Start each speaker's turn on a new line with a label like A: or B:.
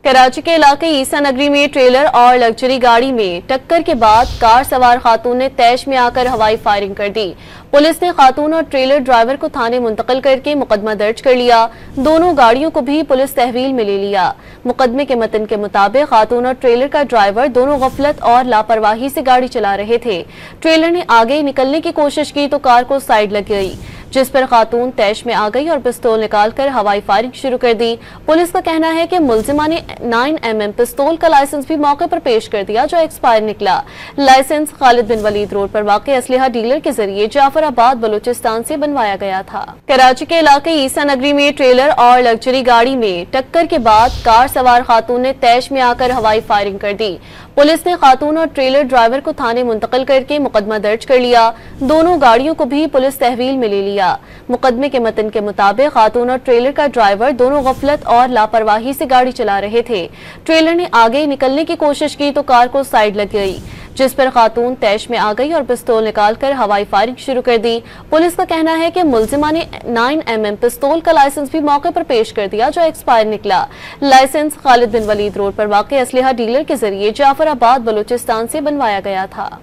A: कराची के इलाके ईसा नगरी में ट्रेलर और लग्जरी गाड़ी में टक्कर के बाद कार सवार खातून ने तैश में आकर हवाई फायरिंग कर दी। पुलिस ने खातून और ट्रेलर ड्राइवर को थाने मुंतकिल करके मुकदमा दर्ज कर लिया। दोनों गाड़ियों को भी पुलिस तहवील में ले लिया। मुकदमे के मतन के मुताबिक खातून और ट्रेलर का ड्राइवर दोनों गफलत और लापरवाही से गाड़ी चला रहे थे। ट्रेलर ने आगे निकलने की कोशिश की तो कार को साइड लग गई, जिस पर खातून तैश में आ गई और पिस्तौल निकालकर हवाई फायरिंग शुरू कर दी। पुलिस का कहना है कि मुलजिमा ने 9mm पिस्तौल का लाइसेंस भी मौके पर पेश कर दिया, जो एक्सपायर निकला। लाइसेंस खालिद बिन वलीद रोड पर वाक़ असलहा डीलर के जरिए जाफराबाद बलूचिस्तान से बनवाया गया था। कराची के इलाके ईसा नगरी में ट्रेलर और लग्जरी गाड़ी में टक्कर के बाद कार सवार खातून ने तैश में आकर हवाई फायरिंग कर दी। पुलिस ने खातून और ट्रेलर ड्राइवर को थाने मुंतकिल करके मुकदमा दर्ज कर लिया। दोनों गाड़ियों को भी पुलिस तहवील में ले लिया। मुकदमे के मतन के मुताबिक खातून और ट्रेलर का ड्राइवर दोनों गफलत और लापरवाही से गाड़ी चला रहे थे। ट्रेलर ने आगे निकलने की कोशिश की तो कार को साइड लग गई, जिस पर खातून तैश में आ गई और पिस्तौल निकालकर हवाई फायरिंग शुरू कर दी। पुलिस का कहना है कि मुलजिमा ने 9mm पिस्तौल का लाइसेंस भी मौके पर पेश कर दिया, जो एक्सपायर निकला। लाइसेंस खालिद बिन वलीद रोड पर वाक़ असलहा डीलर के जरिए जाफराबाद बलूचिस्तान से बनवाया गया था।